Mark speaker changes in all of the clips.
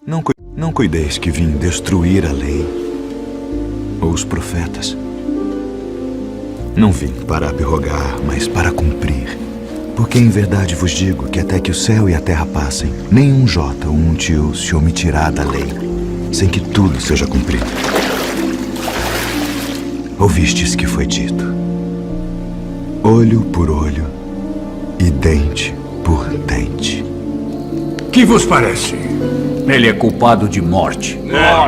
Speaker 1: Não cuideis que vim destruir a lei ou os profetas. Não vim para abrogar, mas para cumprir. Porque em verdade vos digo que até que o céu e a terra passem, nem um jota ou um tio se omitirá da lei, sem que tudo seja cumprido. Ouvistes que foi dito: olho por olho e dente por dente.
Speaker 2: Que vos parece?
Speaker 3: Ele é culpado de morte.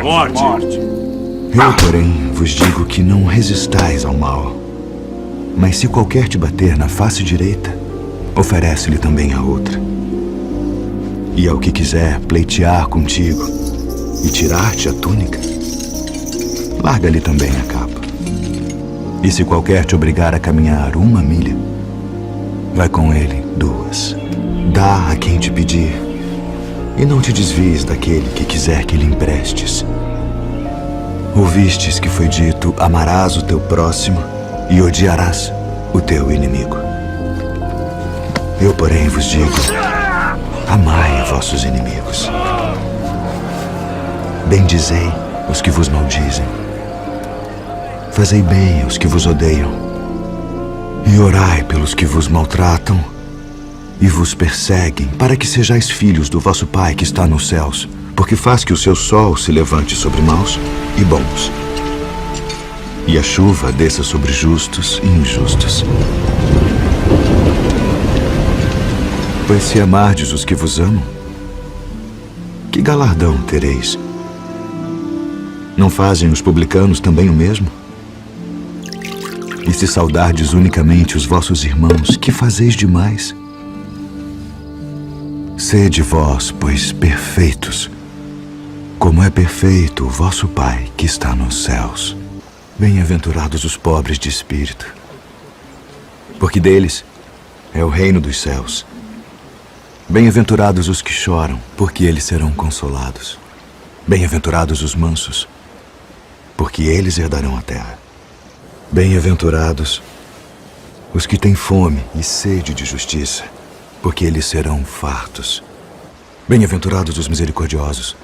Speaker 2: Morte.
Speaker 1: Eu, porém, vos digo que não resistais ao mal. Mas se qualquer te bater na face direita, oferece-lhe também a outra. E ao que quiser pleitear contigo e tirar-te a túnica, larga-lhe também a capa. E se qualquer te obrigar a caminhar 1 milha, vai com ele 2. Dá a quem te pedir, e não te desvies daquele que quiser que lhe emprestes. Ouvistes que foi dito: amarás o teu próximo e odiarás o teu inimigo. Eu, porém, vos digo: amai vossos inimigos. Bendizei os que vos maldizem. Fazei bem aos que vos odeiam. E orai pelos que vos maltratam e vos perseguem, para que sejais filhos do vosso Pai que está nos céus, porque faz que o seu sol se levante sobre maus e bons, e a chuva desça sobre justos e injustos. Pois se amardes os que vos amam, que galardão tereis? Não fazem os publicanos também o mesmo? E se saudardes unicamente os vossos irmãos, que fazeis demais? Sede vós, pois, perfeitos, como é perfeito o vosso Pai que está nos céus. Bem-aventurados os pobres de espírito, porque deles é o reino dos céus. Bem-aventurados os que choram, porque eles serão consolados. Bem-aventurados os mansos, porque eles herdarão a terra. Bem-aventurados os que têm fome e sede de justiça, porque eles serão fartos. Bem-aventurados os misericordiosos,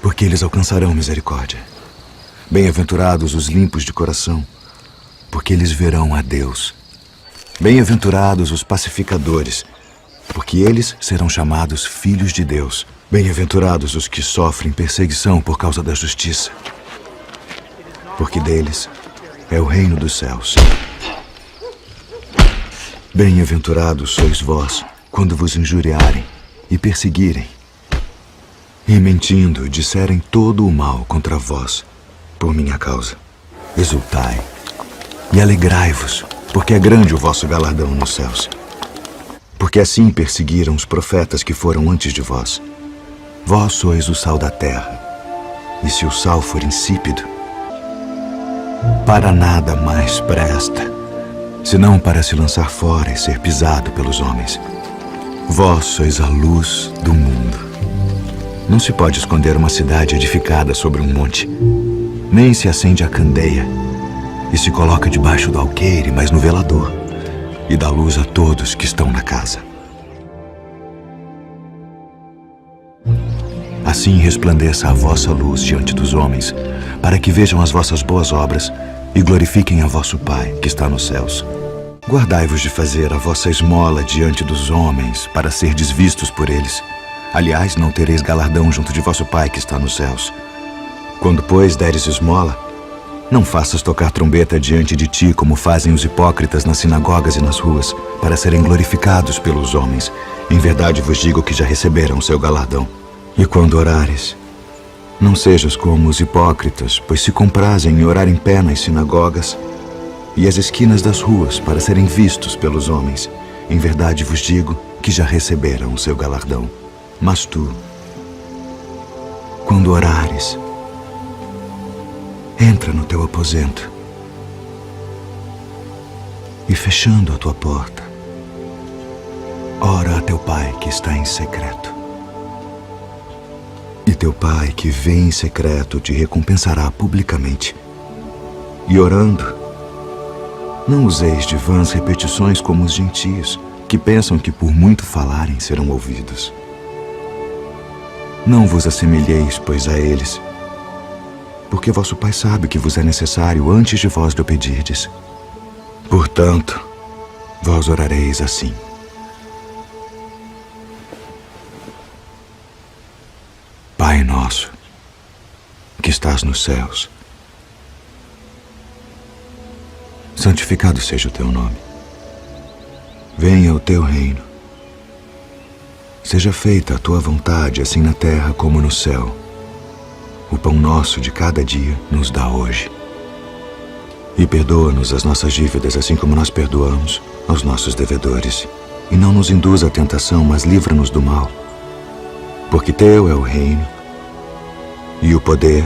Speaker 1: porque eles alcançarão misericórdia. Bem-aventurados os limpos de coração, porque eles verão a Deus. Bem-aventurados os pacificadores, porque eles serão chamados filhos de Deus. Bem-aventurados os que sofrem perseguição por causa da justiça, porque deles é o reino dos céus. Bem-aventurados sois vós, quando vos injuriarem e perseguirem, e mentindo disserem todo o mal contra vós, por minha causa. Exultai e alegrai-vos, porque é grande o vosso galardão nos céus. Porque assim perseguiram os profetas que foram antes de vós. Vós sois o sal da terra, e se o sal for insípido, para nada mais presta, senão para se lançar fora e ser pisado pelos homens. Vós sois a luz do mundo. Não se pode esconder uma cidade edificada sobre um monte, nem se acende a candeia e se coloca debaixo do alqueire, mas no velador, e dá luz a todos que estão na casa. Assim resplandeça a vossa luz diante dos homens, para que vejam as vossas boas obras e glorifiquem a vosso Pai que está nos céus. Guardai-vos de fazer a vossa esmola diante dos homens, para serdes vistos por eles. Aliás, não tereis galardão junto de vosso Pai que está nos céus. Quando, pois, deres esmola, não faças tocar trombeta diante de ti, como fazem os hipócritas nas sinagogas e nas ruas, para serem glorificados pelos homens. Em verdade vos digo que já receberam o seu galardão. E quando orares, não sejas como os hipócritas, pois se comprazem em orar em pé nas sinagogas e as esquinas das ruas para serem vistos pelos homens. Em verdade vos digo que já receberam o seu galardão. Mas tu, quando orares, entra no teu aposento e, fechando a tua porta, ora a teu Pai que está em secreto. E teu Pai que vê em secreto te recompensará publicamente. E orando, não useis de vãs repetições como os gentios, que pensam que por muito falarem serão ouvidos. Não vos assemelheis, pois, a eles, porque vosso Pai sabe que vos é necessário antes de vós lhe pedirdes. Portanto, vós orareis assim: Pai nosso, que estás nos céus, santificado seja o teu nome. Venha o teu reino. Seja feita a tua vontade, assim na terra como no céu. O pão nosso de cada dia nos dá hoje. E perdoa-nos as nossas dívidas, assim como nós perdoamos aos nossos devedores. E não nos induza à tentação, mas livra-nos do mal. Porque teu é o reino, e o poder,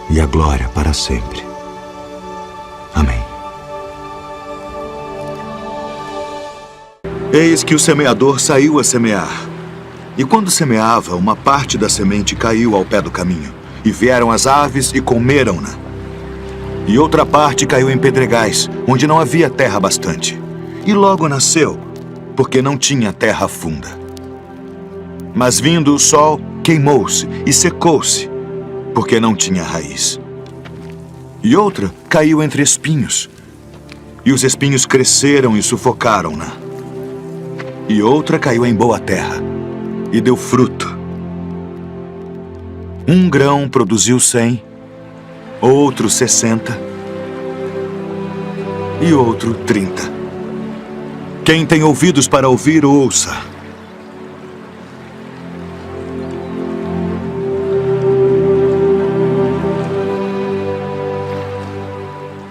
Speaker 1: e a glória para sempre. Amém.
Speaker 4: Eis que o semeador saiu a semear. E quando semeava, uma parte da semente caiu ao pé do caminho, e vieram as aves e comeram-na. E outra parte caiu em pedregais, onde não havia terra bastante. E logo nasceu, porque não tinha terra funda. Mas vindo o sol, queimou-se e secou-se, porque não tinha raiz. E outra caiu entre espinhos, e os espinhos cresceram e sufocaram-na. E outra caiu em boa terra, e deu fruto. Um grão produziu 100, outro 60, e outro 30. Quem tem ouvidos para ouvir, ouça.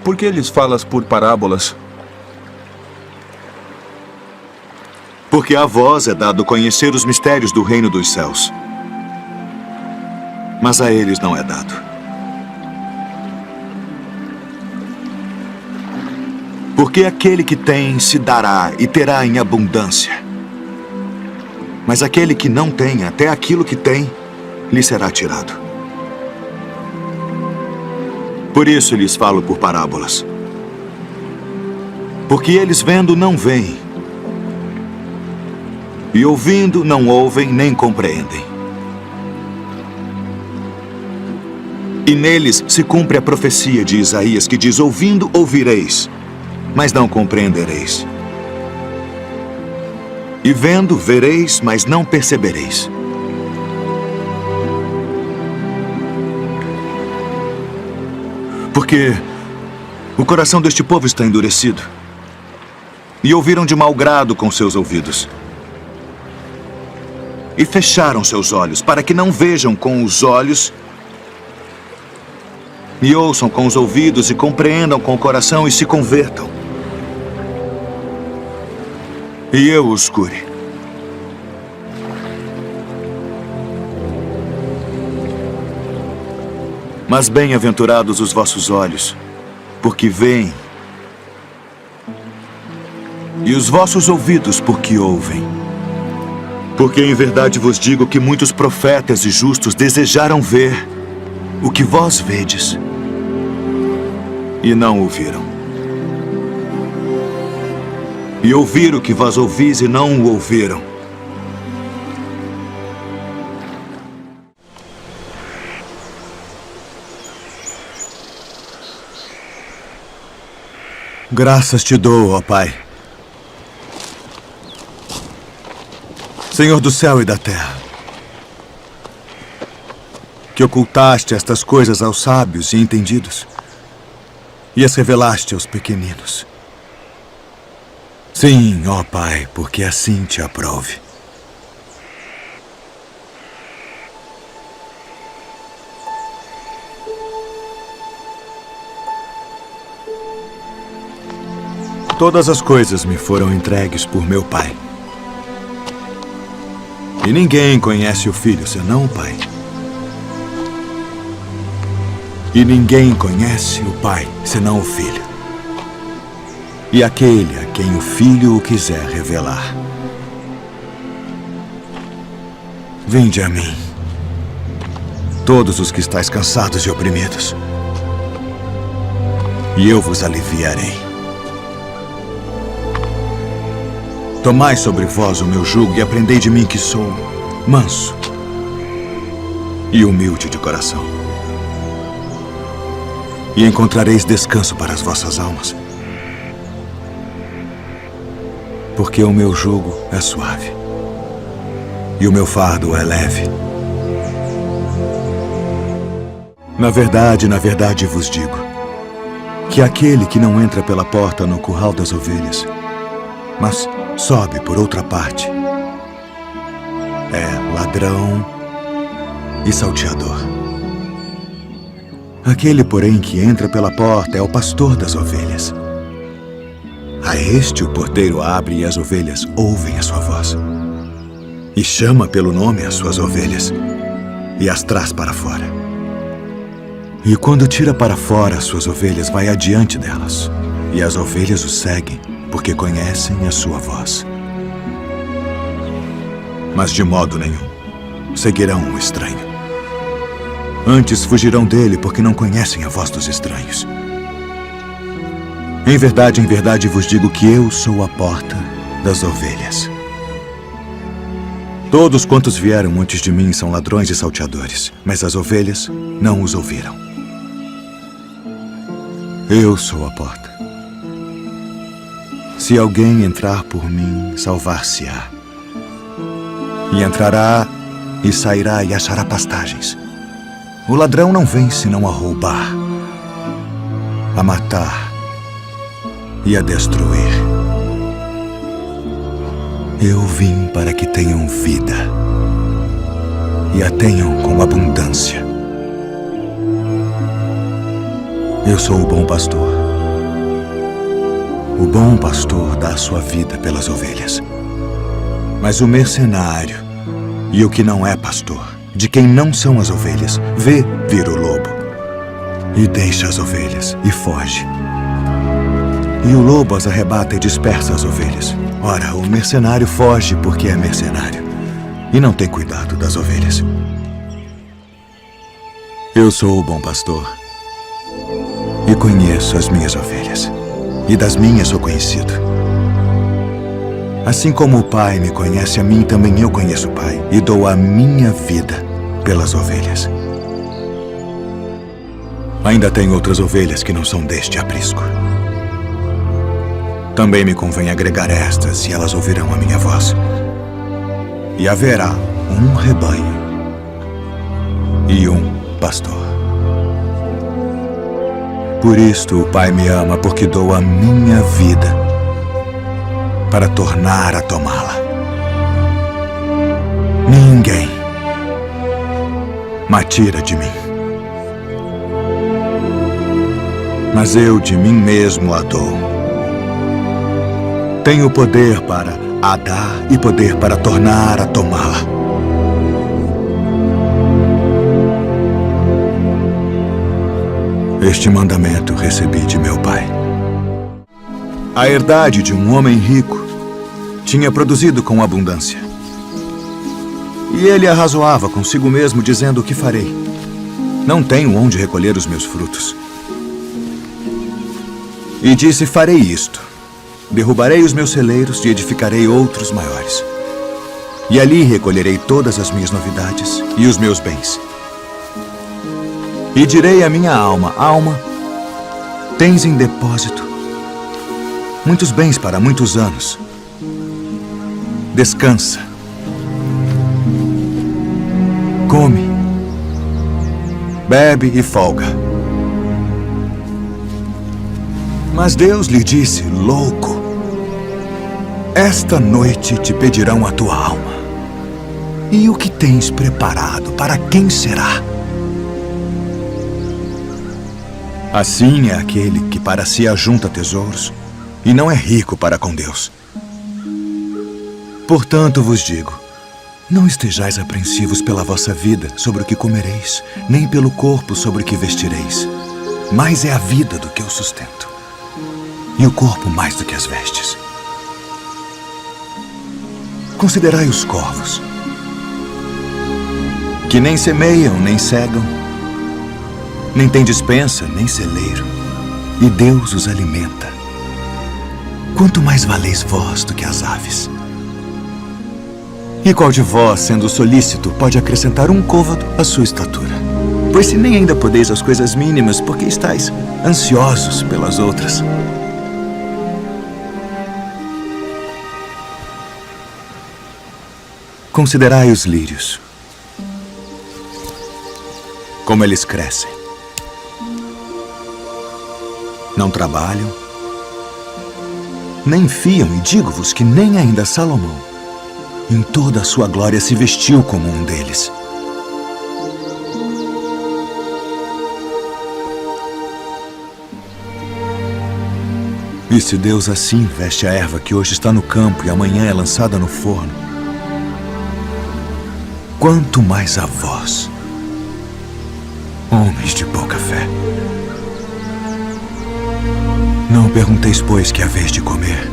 Speaker 5: Por que lhes falas por parábolas?
Speaker 4: Porque a vós é dado conhecer os mistérios do reino dos céus. Mas a eles não é dado. Porque aquele que tem se dará e terá em abundância. Mas aquele que não tem, até aquilo que tem, lhe será tirado. Por isso lhes falo por parábolas. Porque eles vendo não veem, e ouvindo não ouvem nem compreendem. E neles se cumpre a profecia de Isaías, que diz: ouvindo ouvireis, mas não compreendereis. E vendo vereis, mas não percebereis. Porque o coração deste povo está endurecido, e ouviram de mau grado com seus ouvidos, e fecharam seus olhos, para que não vejam com os olhos, e ouçam com os ouvidos, e compreendam com o coração, e se convertam. E eu os cure. Mas bem-aventurados os vossos olhos, porque veem, e os vossos ouvidos, porque ouvem. Porque em verdade vos digo que muitos profetas e justos desejaram ver o que vós vedes, e não ouviram. E ouvir o que vós ouvis e não o ouviram. Graças te dou, ó Pai, Senhor do céu e da terra, que ocultaste estas coisas aos sábios e entendidos e as revelaste aos pequeninos. Sim, ó Pai, porque assim te aprove. Todas as coisas me foram entregues por meu Pai. E ninguém conhece o Filho senão o Pai. E ninguém conhece o Pai senão o Filho. E aquele a quem o Filho o quiser revelar. Vinde a mim, todos os que estáis cansados e oprimidos, e eu vos aliviarei. Tomai sobre vós o meu jugo e aprendei de mim, que sou manso e humilde de coração. E encontrareis descanso para as vossas almas. Porque o meu jugo é suave e o meu fardo é leve. Na verdade vos digo que aquele que não entra pela porta no curral das ovelhas, mas sobe por outra parte, é ladrão e salteador. Aquele, porém, que entra pela porta é o pastor das ovelhas. A este o porteiro abre e as ovelhas ouvem a sua voz. E chama pelo nome as suas ovelhas e as traz para fora. E quando tira para fora as suas ovelhas, vai adiante delas. E as ovelhas o seguem, porque conhecem a sua voz. Mas de modo nenhum seguirão o estranho. Antes fugirão dele, porque não conhecem a voz dos estranhos. Em verdade vos digo que eu sou a porta das ovelhas. Todos quantos vieram antes de mim são ladrões e salteadores, mas as ovelhas não os ouviram. Eu sou a porta. Se alguém entrar por mim, salvar-se-á. E entrará e sairá e achará pastagens. O ladrão não vem senão a roubar, a matar e a destruir. Eu vim para que tenham vida e a tenham com abundância. Eu sou o bom pastor. O bom pastor dá a sua vida pelas ovelhas. Mas o mercenário e o que não é pastor, de quem não são as ovelhas, vê vir o lobo e deixa as ovelhas e foge. E o lobo as arrebata e dispersa as ovelhas. Ora, o mercenário foge porque é mercenário e não tem cuidado das ovelhas. Eu sou o bom pastor e conheço as minhas ovelhas, e das minhas sou conhecido. Assim como o Pai me conhece a mim, também eu conheço o Pai, e dou a minha vida pelas ovelhas. Ainda tenho outras ovelhas que não são deste aprisco. Também me convém agregar estas, e elas ouvirão a minha voz. E haverá um rebanho e um pastor. Por isto o Pai me ama, porque dou a minha vida para tornar a tomá-la. Ninguém me tira de mim, mas eu de mim mesmo a dou. Tenho poder para a dar e poder para tornar a tomá-la. Este mandamento recebi de meu pai. A herdade de um homem rico tinha produzido com abundância. E ele arrazoava consigo mesmo, dizendo: o que farei? Não tenho onde recolher os meus frutos. E disse: farei isto. Derrubarei os meus celeiros e edificarei outros maiores. E ali recolherei todas as minhas novidades e os meus bens. E direi à minha alma: alma, tens em depósito muitos bens para muitos anos. Descansa. Come, bebe e folga. Mas Deus lhe disse: louco, esta noite te pedirão a tua alma. E o que tens preparado, para quem será? Assim é aquele que para si ajunta tesouros e não é rico para com Deus. Portanto vos digo, não estejais apreensivos pela vossa vida sobre o que comereis, nem pelo corpo sobre o que vestireis. Mais é a vida do que o sustento, e o corpo mais do que as vestes. Considerai os corvos, que nem semeiam, nem cegam, nem têm despensa, nem celeiro, e Deus os alimenta. Quanto mais valeis vós do que as aves.
Speaker 1: E qual de vós, sendo solícito, pode acrescentar um côvado à sua estatura? Pois se nem ainda podeis as coisas mínimas, por que estáis ansiosos pelas outras? Considerai os lírios, como eles crescem. Não trabalham, nem fiam, e digo-vos que nem ainda Salomão, em toda a sua glória, se vestiu como um deles. E se Deus assim veste a erva que hoje está no campo e amanhã é lançada no forno, quanto mais a vós, homens de pouca fé. Não pergunteis, pois, que haveis de comer,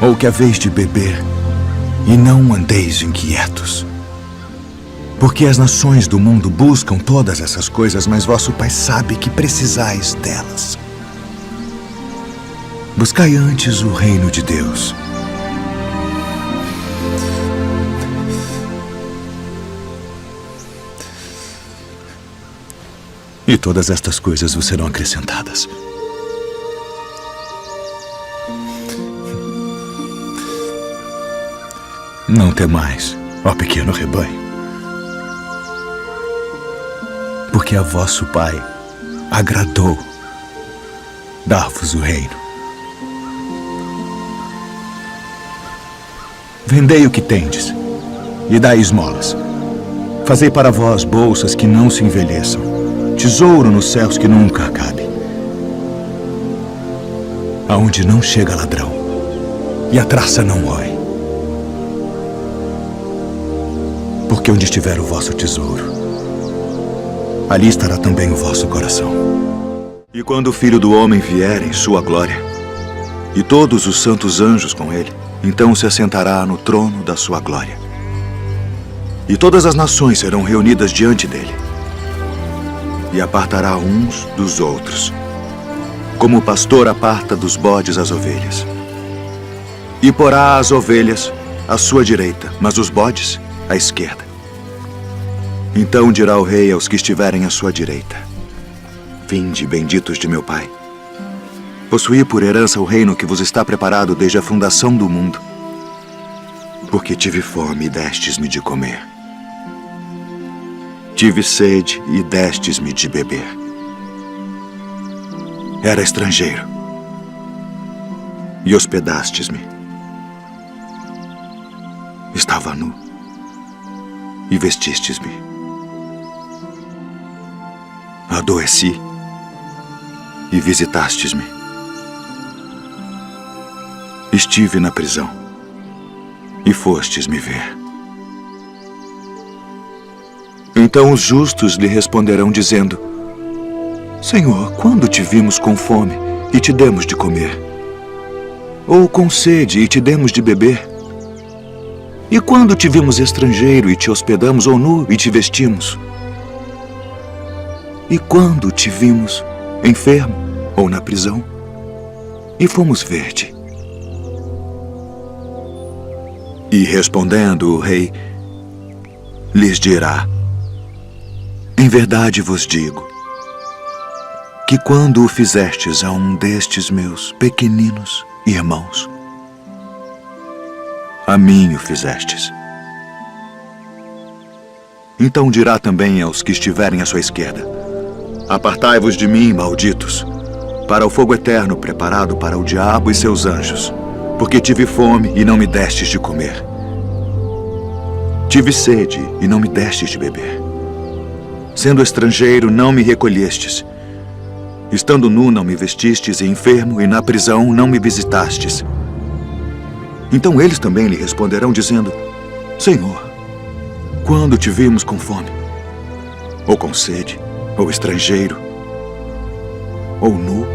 Speaker 1: ou que haveis de beber, e não andeis inquietos. Porque as nações do mundo buscam todas essas coisas, mas vosso Pai sabe que precisais delas. Buscai antes o reino de Deus. E todas estas coisas vos serão acrescentadas. Não temais, ó pequeno rebanho, porque a vosso Pai agradou dar-vos o reino. Vendei o que tendes e dai esmolas. Fazei para vós bolsas que não se envelheçam, tesouro nos céus que nunca acabe, aonde não chega ladrão e a traça não rói. Porque onde estiver o vosso tesouro, ali estará também o vosso coração.
Speaker 4: E quando o Filho do Homem vier em sua glória, e todos os santos anjos com ele, então se assentará no trono da sua glória. E todas as nações serão reunidas diante dele. E apartará uns dos outros, como o pastor aparta dos bodes as ovelhas. E porá as ovelhas à sua direita, mas os bodes à esquerda. Então dirá o rei aos que estiverem à sua direita: Vinde, benditos de meu Pai. Possuí por herança o reino que vos está preparado desde a fundação do mundo. Porque tive fome e destes-me de comer. Tive sede e destes-me de beber. Era estrangeiro e hospedastes-me. Estava nu e vestistes-me. Adoeci e visitastes-me. Estive na prisão e fostes me ver. Então os justos lhe responderão dizendo: Senhor, quando te vimos com fome e te demos de comer? Ou com sede e te demos de beber? E quando te vimos estrangeiro e te hospedamos, ou nu e te vestimos? E quando te vimos enfermo ou na prisão e fomos ver-te? E respondendo o rei, lhes dirá: Em verdade vos digo, que quando o fizestes a um destes meus pequeninos irmãos, a mim o fizestes. Então dirá também aos que estiverem à sua esquerda: Apartai-vos de mim, malditos, para o fogo eterno preparado para o diabo e seus anjos, porque tive fome e não me destes de comer. Tive sede e não me destes de beber. Sendo estrangeiro, não me recolhestes. Estando nu, não me vestistes, e enfermo, e na prisão, não me visitastes. Então eles também lhe responderão, dizendo: Senhor, quando te vimos com fome, ou com sede, ou estrangeiro, ou nu,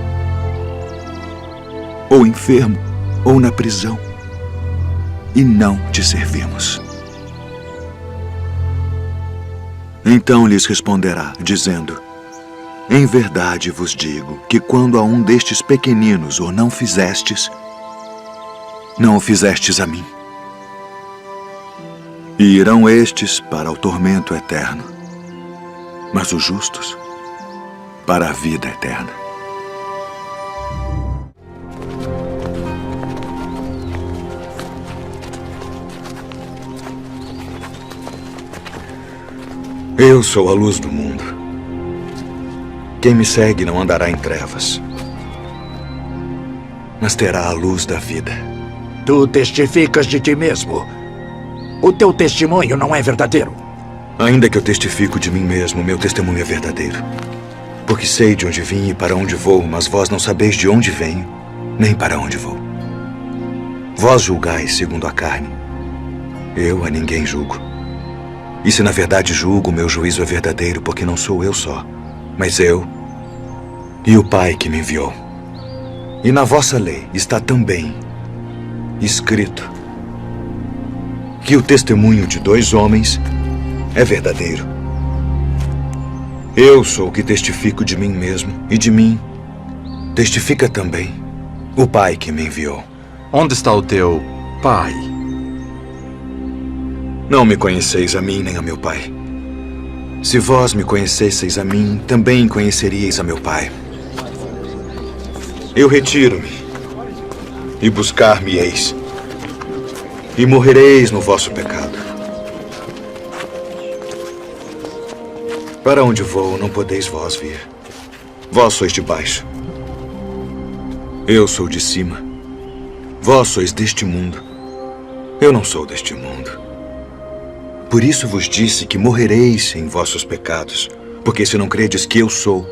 Speaker 4: ou enfermo, ou na prisão, e não te servimos? Então lhes responderá, dizendo: Em verdade vos digo que quando a um destes pequeninos o não fizestes, não o fizestes a mim. E irão estes para o tormento eterno, mas os justos para a vida eterna. Eu sou a luz do mundo. Quem me segue não andará em trevas, mas terá a luz da vida.
Speaker 6: Tu testificas de ti mesmo. O teu testemunho não é verdadeiro.
Speaker 1: Ainda que eu testifico de mim mesmo, meu testemunho é verdadeiro. Porque sei de onde vim e para onde vou, mas vós não sabeis de onde venho, nem para onde vou. Vós julgais segundo a carne. Eu a ninguém julgo. E se na verdade julgo, meu juízo é verdadeiro, porque não sou eu só, mas eu e o Pai que me enviou. E na vossa lei está também escrito que o testemunho de 2 homens é verdadeiro. Eu sou o que testifico de mim mesmo, e de mim testifica também o Pai que me enviou.
Speaker 5: Onde está o teu pai?
Speaker 1: Não me conheceis a mim nem a meu Pai. Se vós me conhecesseis a mim, também conheceríeis a meu Pai. Eu retiro-me, e buscar-me-eis, e morrereis no vosso pecado. Para onde vou, não podeis vós vir. Vós sois de baixo. Eu sou de cima. Vós sois deste mundo. Eu não sou deste mundo. Por isso vos disse que morrereis em vossos pecados, porque se não credes que eu sou,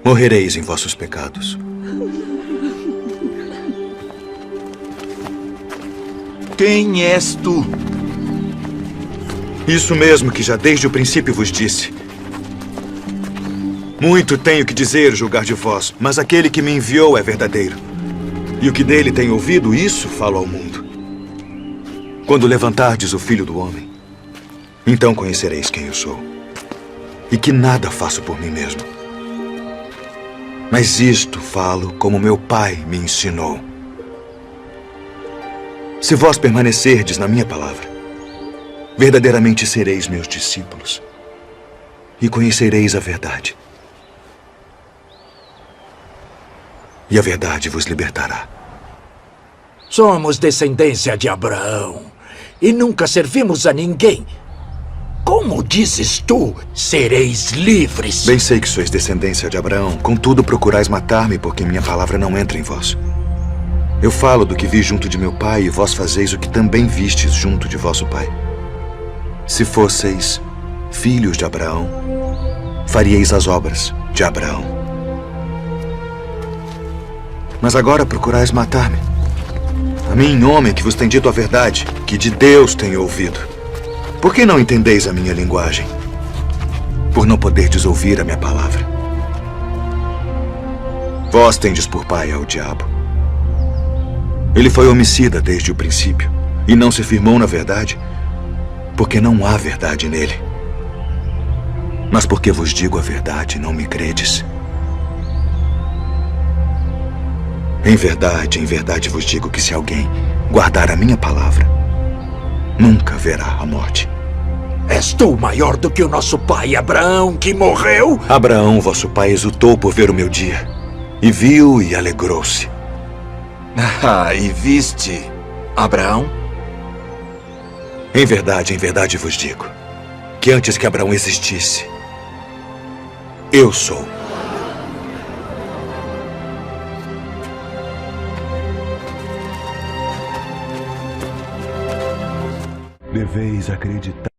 Speaker 1: morrereis em vossos pecados.
Speaker 6: Quem és tu?
Speaker 1: Isso mesmo que já desde o princípio vos disse. Muito tenho que dizer e julgar de vós, mas aquele que me enviou é verdadeiro. E o que dele tenho ouvido, isso falo ao mundo. Quando levantardes o Filho do Homem, então conhecereis quem eu sou. E que nada faço por mim mesmo. Mas isto falo como meu Pai me ensinou. Se vós permanecerdes na minha palavra, verdadeiramente sereis meus discípulos e conhecereis a verdade. E a verdade vos libertará.
Speaker 6: Somos descendência de Abraão e nunca servimos a ninguém. Como dizes tu, sereis livres?
Speaker 1: Bem sei que sois descendência de Abraão, contudo procurais matar-me, porque minha palavra não entra em vós. Eu falo do que vi junto de meu pai, e vós fazeis o que também vistes junto de vosso pai. Se fosseis filhos de Abraão, faríeis as obras de Abraão. Mas agora procurais matar-me. A mim, homem que vos tem dito a verdade, que de Deus tenho ouvido. Por que não entendeis a minha linguagem? Por não poderdes ouvir a minha palavra. Vós tendes por pai ao diabo. Ele foi homicida desde o princípio, e não se firmou na verdade, porque não há verdade nele. Mas porque vos digo a verdade, não me credes. Em verdade vos digo que se alguém guardar a minha palavra, nunca verá a morte.
Speaker 6: És tu maior do que o nosso pai Abraão, que morreu?
Speaker 1: Abraão, vosso pai, exultou por ver o meu dia, e viu e alegrou-se.
Speaker 6: E viste Abraão?
Speaker 1: Em verdade vos digo, que antes que Abraão existisse, eu sou. Deveis acreditar.